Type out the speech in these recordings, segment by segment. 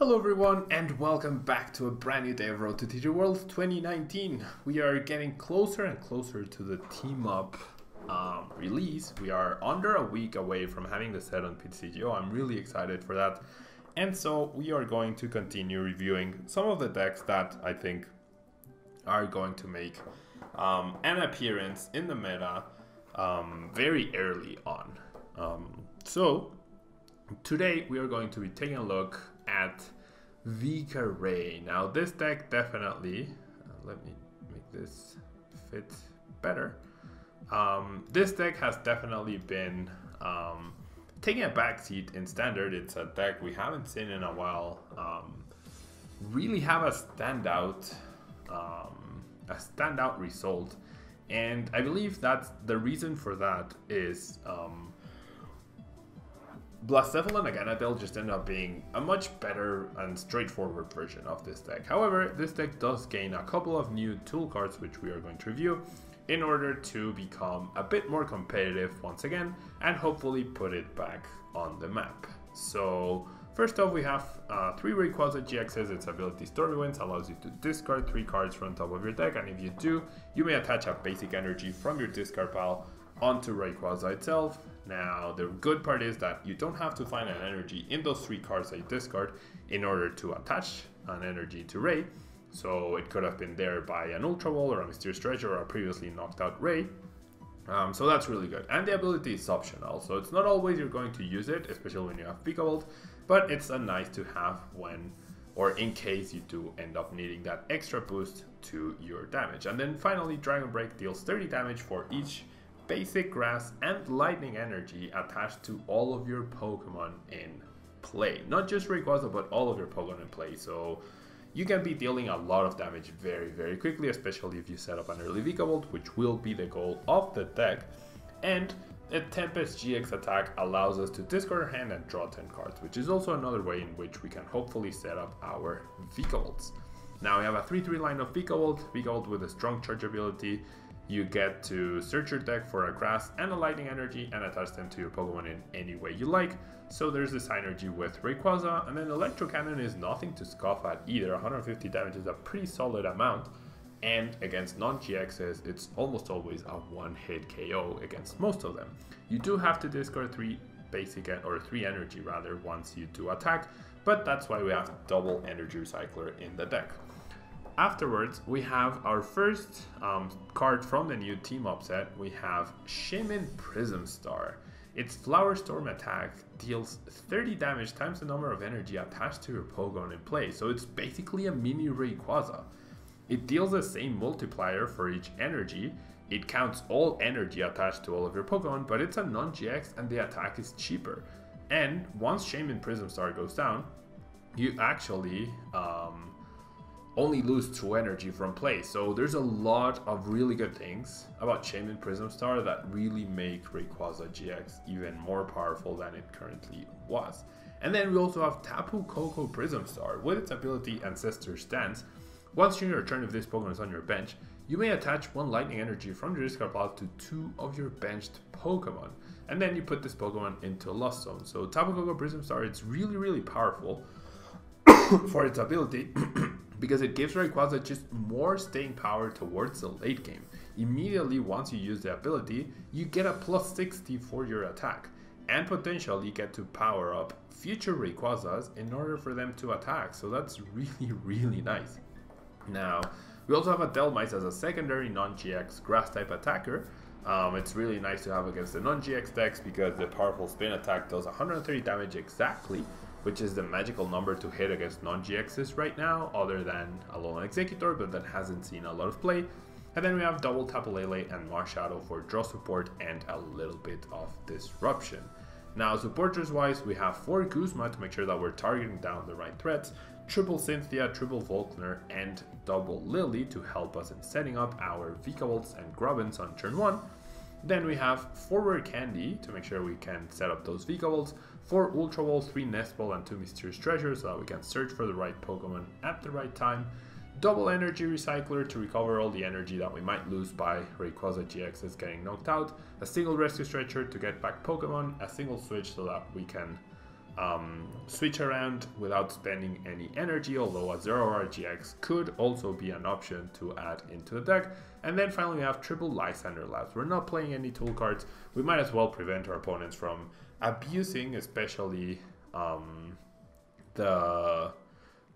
Hello everyone and welcome back to a brand new day of Road to TCG World 2019. We are getting closer and closer to the team up release. We are under a week away from having the set on TCGO. I'm really excited for that. And so we are going to continue reviewing some of the decks that I think are going to make an appearance in the meta very early on. So today we are going to be taking a look at Vikavolt. Now this deck definitely, let me make this fit better. This deck has definitely been taking a backseat in standard. It's a deck we haven't seen in a while really have a standout result, and I believe that the reason for that is Blacephalon and Ganadel just end up being a much better and straightforward version of this deck. However, this deck does gain a couple of new tool cards which we are going to review in order to become a bit more competitive once again and hopefully put it back on the map. So first off, we have 3 Rayquaza GXs. Its ability Stormy Winds allows you to discard 3 cards from top of your deck, and if you do, you may attach a basic energy from your discard pile onto Rayquaza itself. Now, the good part is that you don't have to find an energy in those 3 cards that you discard in order to attach an energy to Ray. So it could have been there by an Ultra Ball or a Mysterious Treasure or a previously knocked out Ray. So that's really good. And the ability is optional, so it's not always you're going to use it, especially when you have Vikavolt, but it's a nice to have when, or in case you do end up needing that extra boost to your damage. And then finally, Dragon Break deals 30 damage for each basic grass and lightning energy attached to all of your Pokemon in play. Not just Rayquaza, but all of your Pokemon in play. So you can be dealing a lot of damage very quickly, especially if you set up an early Vikavolt, which will be the goal of the deck. And a Tempest GX attack allows us to discard our hand and draw 10 cards, which is also another way in which we can hopefully set up our Vikavolts. Now we have a 3-3 line of Vikavolt with a strong charge ability. You get to search your deck for a grass and a lightning energy and attach them to your Pokemon in any way you like. So there's this synergy with Rayquaza, and then Electro Cannon is nothing to scoff at either. 150 damage is a pretty solid amount, and against non-GXs, it's almost always a one-hit KO against most of them. You do have to discard 3 basic, or 3 energy rather, once you do attack, but that's why we have double energy recycler in the deck. Afterwards, we have our first card from the new team up set. We have Shaman Prism Star. Its Flower Storm attack deals 30 damage times the number of energy attached to your Pokemon in play. So it's basically a mini Rayquaza. It deals the same multiplier for each energy. It counts all energy attached to all of your Pokemon, but it's a non-GX and the attack is cheaper. And once Shaman Prism Star goes down, you actually only lose 2 energy from play. So there's a lot of really good things about Shaman Prism Star that really make Rayquaza GX even more powerful than it currently was. And then we also have Tapu Koko Prism Star with its ability Ancestor Stance. Once during your turn, if this Pokemon is on your bench, you may attach 1 lightning energy from your discard pile to 2 of your benched Pokemon, and then you put this Pokemon into a Lost Zone. So Tapu Koko Prism Star, it's really powerful for its ability because it gives Rayquaza just more staying power towards the late game. Immediately once you use the ability, you get a plus 60 for your attack, and potentially get to power up future Rayquazas in order for them to attack. So that's really nice. Now, we also have a Delmice as a secondary non-GX grass type attacker. It's really nice to have against the non-GX decks because the powerful spin attack does 130 damage exactly, which is the magical number to hit against non-GXs right now, other than Alolan Executor, but that hasn't seen a lot of play. And then we have double Tapu Lele and Marshadow for draw support and a little bit of disruption. Now, supporters wise, we have 4 Guzma to make sure that we're targeting down the right threats, triple Cynthia, triple Volkner, and double Lily to help us in setting up our Vikavolts and Grubbins on turn 1. Then we have 4 Rare Candy to make sure we can set up those Vikavolts, 4 Ultra Balls, 3 Nest Ball, and 2 Mysterious Treasures so that we can search for the right Pokemon at the right time, double Energy Recycler to recover all the energy that we might lose by Rayquaza GXs getting knocked out, a single Rescue Stretcher to get back Pokemon, a single Switch so that we can switch around without spending any energy, although a 0R GX could also be an option to add into the deck. And then finally we have triple Lysander Labs. We're not playing any tool cards. We might as well prevent our opponents from abusing, especially the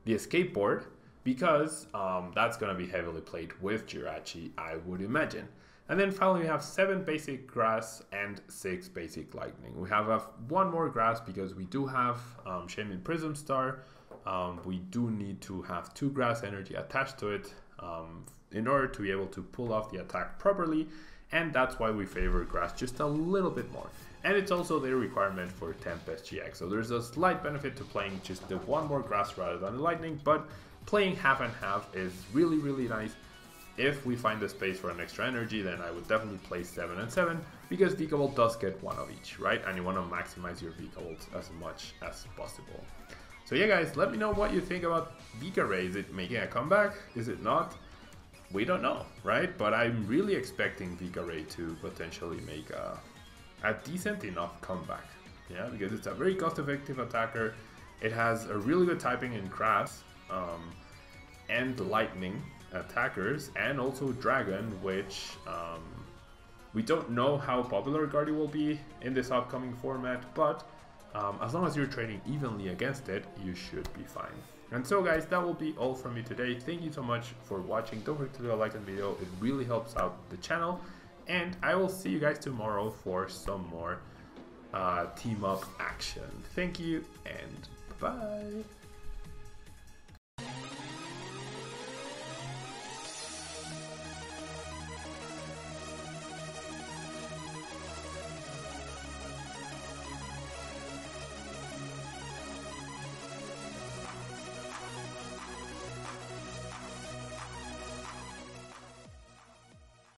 escape board, because that's going to be heavily played with Jirachi, I would imagine. And then finally we have 7 basic grass and 6 basic lightning. We have one more grass because we do have Shaman Prism Star. We do need to have 2 grass energy attached to it in order to be able to pull off the attack properly. And that's why we favor grass just a little bit more. And it's also the requirement for Tempest GX. So there's a slight benefit to playing just the 1 more grass rather than the lightning, but playing half and half is really, really nice. If we find the space for an extra energy, then I would definitely play 7 and 7, because Vikavolt does get 1 of each, right? And you want to maximize your Vikavolt as much as possible. So yeah guys, let me know what you think about Vika Ray. Is it making a comeback? Is it not? We don't know, right? But I'm really expecting Vika Ray to potentially make a decent enough comeback. Yeah, because it's a very cost-effective attacker. It has a really good typing in grass and lightning attackers, and also dragon, which we don't know how popular Guardy will be in this upcoming format, but as long as you're trading evenly against it, you should be fine. And so guys, that will be all from me today. Thank you so much for watching. Don't forget to leave a like on the video, it really helps out the channel, and I will see you guys tomorrow for some more team up action. Thank you and bye.